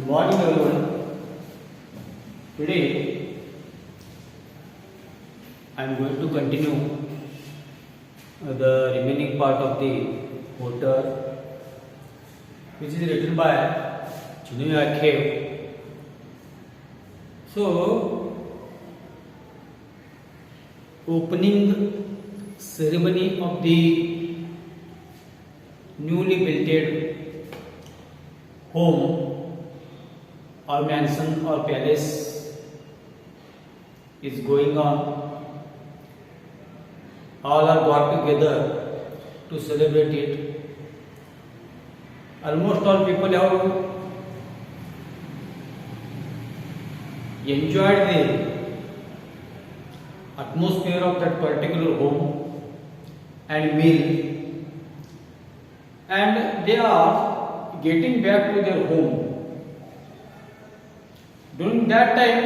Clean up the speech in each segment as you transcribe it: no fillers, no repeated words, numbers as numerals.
Good morning, everyone. Today, I am going to continue the remaining part of the water, which is written by Chinuya Cave. So, opening ceremony of the newly built home or mansion or palace is going on. All are got together to celebrate it. Almost all people have enjoyed the atmosphere of that particular home and meal, and they are getting back to their home. During that time,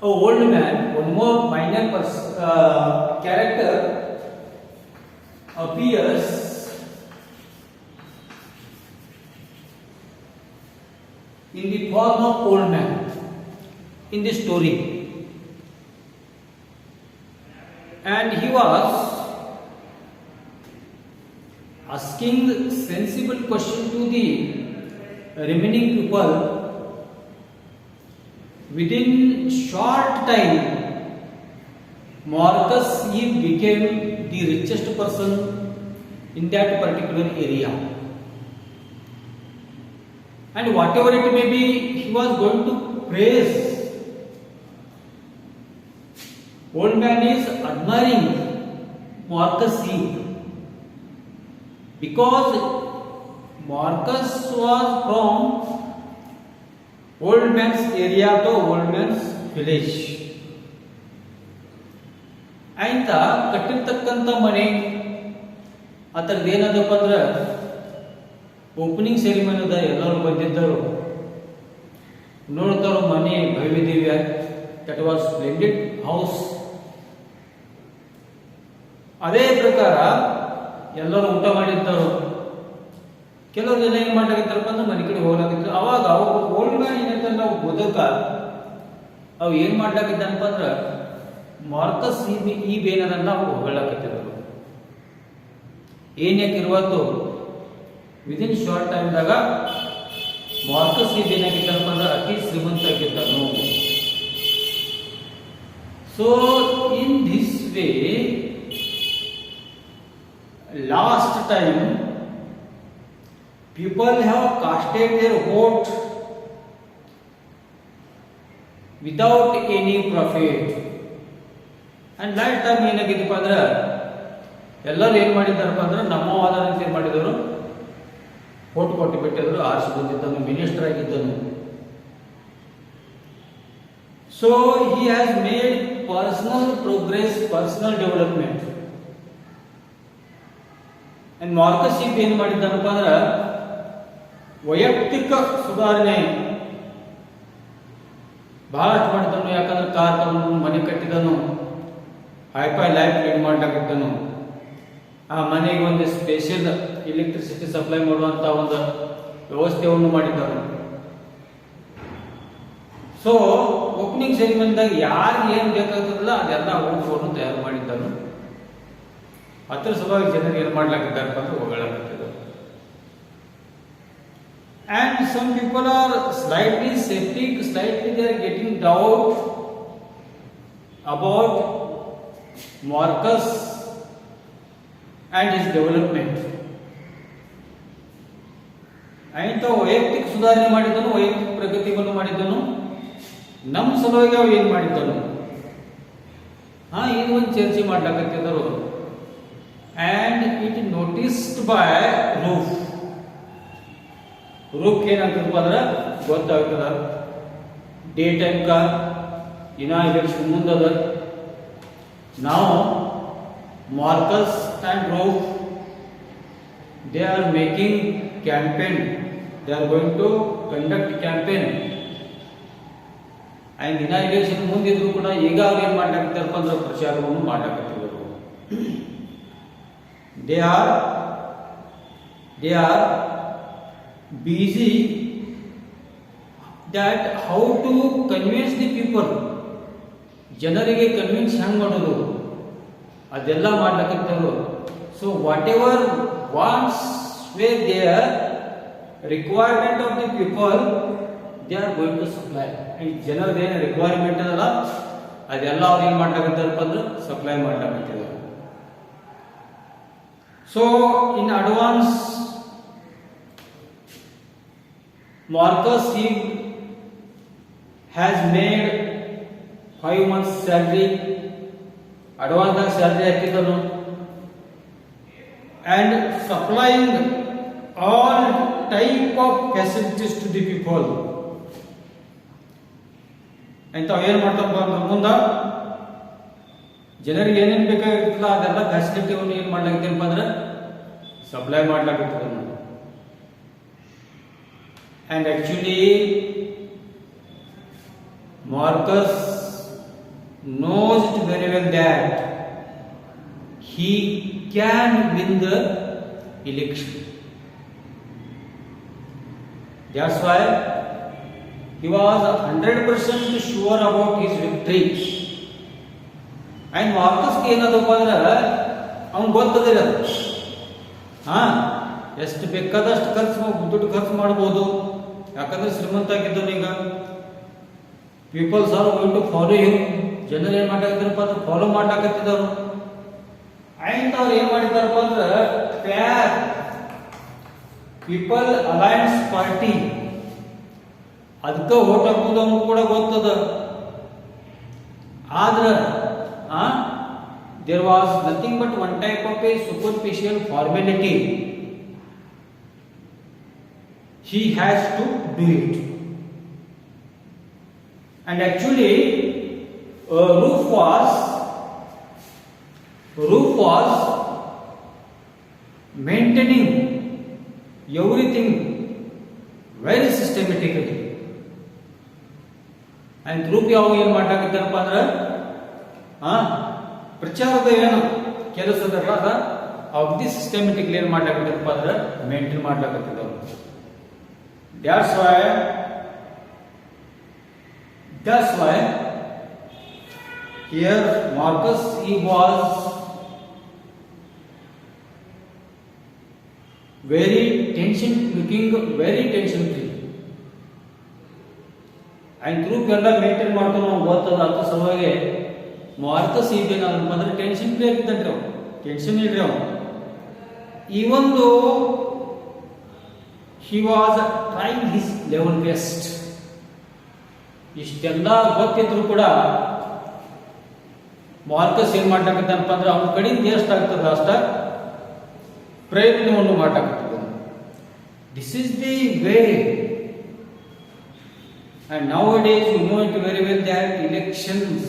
a old man, one more minor character appears in the form of old man in the story, and he was asking sensible question to the remaining people. Within short time, Marcus he became the richest person in that particular area, and whatever it may be, he was going to praise. Old man is admiring Marcus because Marcus was from old man's area to old man's village. ಆಯ್ತಾ ಕಟ್ಟಿರ್ತಕ್ಕಂಥ ಮನೆ ಆ ಥರದ್ದು ಏನದಪ್ಪ ಅಂದ್ರೆ opening ಸೆರಿಮನಿ ಅದ, ಎಲ್ಲರೂ ಬಂದಿದ್ದರು, ನೋಡ್ತಾರೋ ಮನೆ ಭವ್ಯ ದಿವ್ಯ. That was splendid house. ಅದೇ ಪ್ರಕಾರ ಎಲ್ಲರೂ ಊಟ ಮಾಡಿದ್ದರು. ಕೆಲವರು ಜನ ಏನ್ ಮಾಡ್ಲಾಗಿದ್ದಾರಪ್ಪ ಅಂದ್ರೆ ಮನೆ ಕಡೆ ಹೋಗ್ಲಾಗಿದ್ರು. ಅವಾಗ ಓಲ್ಡ್ ಮ್ಯಾನ್ ಏನಂತ ನಾವು ಬದುಕ ಅವು ಏನ್ ಮಾಡ್ಲಾಗಿದ್ದಾನಪ್ಪ ಅಂದ್ರ ಮಾರ್ಕಸ್ ಈ ಬೇನರನ್ನ ನಾವು ಹೊಗಳಾಕತ್ತಿದ್ರು. ಏನ್ ಯಾಕಿರುವತ್ತು ವಿದಿನ್ ಶಾರ್ಟ್ ಟೈಮ್ದಾಗ ಮಾರ್ಕಸ್ ಈ ಬೇನಾಗಿದ್ದಾನಪ್ಪ ಅಂದ್ರೆ ಅತಿ ಶ್ರೀಮಂತ ಆಗಿದ್ದನು. So in this way last time people have casted their vote without any profit. And that time ಏನಾಗಿದ್ದಪ್ಪ ಅಂದ್ರೆ ಎಲ್ಲರೂ ಏನ್ ಮಾಡಿದಾರಪ್ಪ ಅಂದ್ರೆ ನಮ್ಮ ಆಧಾರ ಅಂತ ಏನ್ ಮಾಡಿದವರು vote ಕೊಟ್ಟು ಬಿಟ್ಟಿದ್ರು. ಆರ್ಸಿ ಬಂದಿದ್ದನು, ಮಿನಿಸ್ಟರ್ ಆಗಿದ್ದನು. So he has made personal progress, personal development. And Marcus ಏನ್ ಮಾಡಿದ್ದಾನಪ್ಪ ಅಂದ್ರೆ ವೈಯಕ್ತಿಕ ಸುಧಾರಣೆ ಬಹಳಷ್ಟು ಮಾಡಿದನು. ಯಾಕಂದ್ರೆ ಕಾರ್ ತಗೊಂಡು ಮನೆ ಕಟ್ಟಿದನು, ಹೈಫೈ ಲೈಫ್ ಲೀಡ್ ಮಾಡ್ಲಾಕಿದ್ದನು. ಆ ಮನೆಗೆ ಒಂದು ಸ್ಪೆಷಲ್ ಎಲೆಕ್ಟ್ರಿಸಿಟಿ ಸಪ್ಲೈ ಮಾಡುವಂತ ಒಂದು ವ್ಯವಸ್ಥೆಯನ್ನು ಮಾಡಿದ್ದನು. ಸೊ ಓಪನಿಂಗ್ ಸೆರಿಮನಿದಾಗ ಯಾರಿಗೆ ಏನ್ ಬೇಕಾಗ್ತದಲ್ಲ ಅದೆಲ್ಲ ಊಟವನ್ನು ತಯಾರು ಮಾಡಿದ್ದನು. ಅದ್ರ ಸಲುವಾಗಿ ಜನರು ಏನ್ ಮಾಡ್ಲಾಕಿದ್ದಾರಪ್ಪ ಅಂದ್ರೆ ಹೊಗಳಾಕಿದ್ದರು. And some people are slightly skeptic, slightly they are getting doubt about Marcus and his development. ಆಯ್ತು ವೈಯಕ್ತಿಕ ಸುಧಾರಣೆ ಮಾಡಿದನು, ವೈಯಕ್ತಿಕ ಪ್ರಗತಿಯನ್ನು ಮಾಡಿದನು, ನಮ್ಮ ಸಲುವಾಗಿ ಅವು ಏನ್ ಮಾಡಿದ್ದನು ಇದು ಒಂದು ಚರ್ಚೆ ಮಾಡ್ಲಾಕತ್ತಿದ್ದರು. And it noticed by Ruth. Roop ಏನಾಗ್ತದಪ್ಪ ಅಂದ್ರೆ ಗೊತ್ತಾಗ್ತದ. ಡೇ ಟೈಮ್ ಕಾ ಇನಾಗ್ರೇಷನ್ ಮುಂದದ. ನಾವು ಮಾರ್ಕಸ್ ಅಂಡ್ ರೂಪ್ they are making campaign. They are going to conduct campaign. And inauguration ಮುಂದಿದ್ರು ಕೂಡ ಈಗ ಅವ್ರು ಏನ್ ಮಾಡ್ಲಾಕತ್ತಾರಪ್ಪ ಅಂದ್ರೆ ಪ್ರಚಾರವನ್ನು ಮಾಡ್ಲಾಕತ್ತಿದ್ರು. they are busy that how to convince the people, ಜನರಿಗೆ ಕನ್ವಿನ್ಸ್ ಹೆಂಗ್ ಮಾಡೋದು ಅದೆಲ್ಲ ಮಾಡ್ಲಕತ್ತರು. So whatever wants where their requirement of the people they are going to supply. ಈ ಜನರದ್ದು ಏನು ರಿಕ್ವೈರ್ಮೆಂಟ್ ಅದಲ್ಲ ಅದೆಲ್ಲ ಅವ್ರು ಏನು ಮಾಡ್ಲಕತ್ತಾರಪ್ಪ ಅಂದ್ರೆ ಸಪ್ಲೈ ಮಾಡ್ಲಕತ್ತಿದ್ದಾರೆ. So in advance Marcus he has made 5 months salary, advance salary ಹಾಕಿದನು, and supplying all type of facilities to the people. ಅಂತ ಏನು ಮಾಡ್ತಪ್ಪ ಅಂದ್ರೆ ಮುಂದೆ ಜನರಿಗೆ ಏನೇನು ಬೇಕಾಗಿರ್ತಲ್ಲ ಅದೆಲ್ಲ ಫ್ಯಾಸಿಲಿಟಿವನ್ನು ಏನು ಮಾಡ್ಲಾಗಿದ್ದೀನಪ್ಪ ಅಂದ್ರೆ supply ಮಾಡ್ಲಾಗಿರ್ತದೆ. And actually Marcus knows it very well that he can win the election. That's why he was 100% sure about his victory. And Marcus ಏನದಪ್ಪ ಅಂದ್ರೆ ಅವ್ನು ಗೊತ್ತದಿಲ್ಲ ಎಷ್ಟು ಬೇಕಾದಷ್ಟು ದುಡ್ಡು ಖರ್ಚು ಮಾಡ್ಬೋದು, ಯಾಕಂದ್ರೆ ಶ್ರೀಮಂತ ಆಗಿದ್ದವನು. ಈಗ peoples are going to follow him, ಜನರು ಏನ್ ಮಾಡಾಕತ್ತಿರಪ್ಪ ಅಂದ್ರೆ ಫಾಲೋ ಮಾಡ್ಲಾಕತ್ತಿದ್ದವರು. ಆಯ್ತು ಅವ್ರು ಏನ್ ಮಾಡಿದಾರಪ್ಪ ಅಂದ್ರೆ ಪ್ಯಾರ್ ಪೀಪಲ್ ಅಲಯನ್ಸ್ ಪಾರ್ಟಿ ಅದಕ್ಕೆ ಓಟ್ ಹಾಕುವುದು ಅವ್ನು ಕೂಡ ಗೊತ್ತದ. ಆದ್ರೆ there was nothing but one type of a superficial formality. He has to do it. And actually Roof was maintaining everything very systematically. And Roof ಯಾವಾಗ ಏನು ಮಾಡಾಕತ್ತಾರಪ್ಪ ಅಂದ್ರೆ ಪ್ರಚಾರದ ಏನು ಕೆಲಸದಲ್ಲ ಅದ ಅಗ್ದಿ ಸಿಸ್ಟಮೆಟಿಕ್ಲಿ ಏನು ಮಾಡಾಕತ್ತಾರಪ್ಪ ಅಂದ್ರೆ maintain ಮಾಡ್ಲಾಕತ್ತಿದ್ದವರು. That's why here Marcus he was very tension free. And group ಎಲ್ಲ ಮೇಂಟೈನ್ ಮಾಡ್ಕೊಂಡು ನಾವು ಗೊತ್ತದ ಅಂತ ಸಲುವಾಗಿ ಮಾರ್ಕಸ್ ಈಗೇನಾದ್ರಪ್ಪ ಅಂದ್ರೆ ಟೆನ್ಷನ್ ಫ್ರೀ ಆಗಿದ್ದಂತ್ರಿ ಅವ್ನು, ಟೆನ್ಷನ್ ಇಲ್ರಿ ಅವನು. even though he was trying his level best. ಇಷ್ಟೆಲ್ಲ ಗೊತ್ತಿದ್ರು ಕೂಡ ಮಾರ್ಕಸ್ ಏನ್ ಮಾಡ್ಲಾಕತ್ತಪ್ಪ ಅಂದ್ರೆ ಅವನ ಕಡೆಯಿಂದ ಎಷ್ಟಾಗ್ತದ ಅಷ್ಟ ಪ್ರಯತ್ನವನ್ನು ಮಾಡ್ಲಾಕತ್ತದ. This is the way. And nowadays you know it very well that elections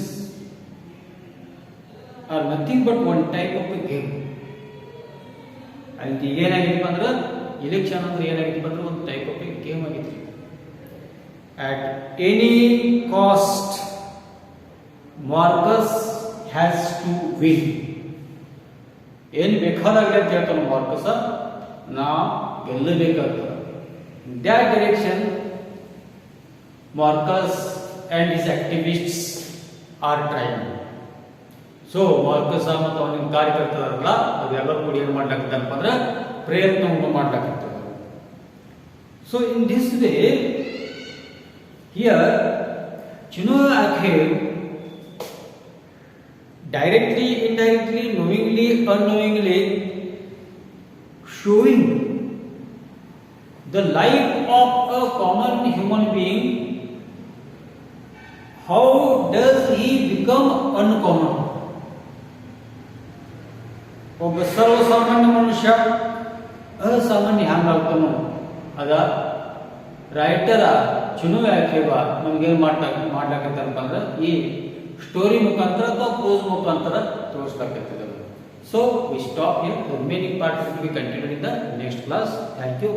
are nothing but one type of a game. And ಈಗೇನಾಗಿತ್ತು ಅಂದ್ರೆ ಇಲೆಕ್ಷನ್ ಅಂದ್ರೆ ಏನಾಗಿತ್ತು ಅಂದ್ರೆ ಒಂದು ಟೈಪ್ ಆಫ್ ಎ ಗೇಮ್ ಆಗಿತ್ತು. At any cost Marcus has to win. ಏನು ಬೇಕಾದಾಗಲಿ ಅಂತ ಹೇಳ್ತಾನೆ Marcus, ನಾ ಗೆಲ್ಲಬೇಕಾಗ್ತದೆ. In that direction Marcus and his activists are trying. So Marcus ಮತ್ತು ಅವನಿಗೆ ಕಾರ್ಯಕರ್ತರಲ್ಲ ಅದೆಲ್ಲರೂ ಕೂಡ ಏನು ಮಾಡ್ಲಾಕತ್ತಪ್ಪ ಅಂದ್ರೆ ಪ್ರಯತ್ನವನ್ನು ಮಾಡ್ಲಾಕತ್ತದ. So in this way here Chinua Achebe directly, indirectly, knowingly, unknowingly showing the life of a common human being. How does he become uncommon? ಒಬ್ಬ ಸರ್ವಸಾಮಾನ್ಯ ಮನುಷ್ಯ ಅಸಾಮಾನ್ಯ ಹ್ಯಾಂಗಾಗ್ತಾನೋ ಅದ ರೈಟರ Chinua Achebe ನಮ್ಗೇನು ಮಾಡ್ಲಾಕತ್ತಾರಪ್ಪ ಅಂದ್ರೆ ಈ ಸ್ಟೋರಿ ಮುಖಾಂತರ ಅಥವಾ ಪ್ರೋಸ್ ಮುಖಾಂತರ ತೋರಿಸ್ಲಾಕತ್ತಿದ್ದಾರೆ. So we stop here. The remaining part will be continued in the next class. Thank you.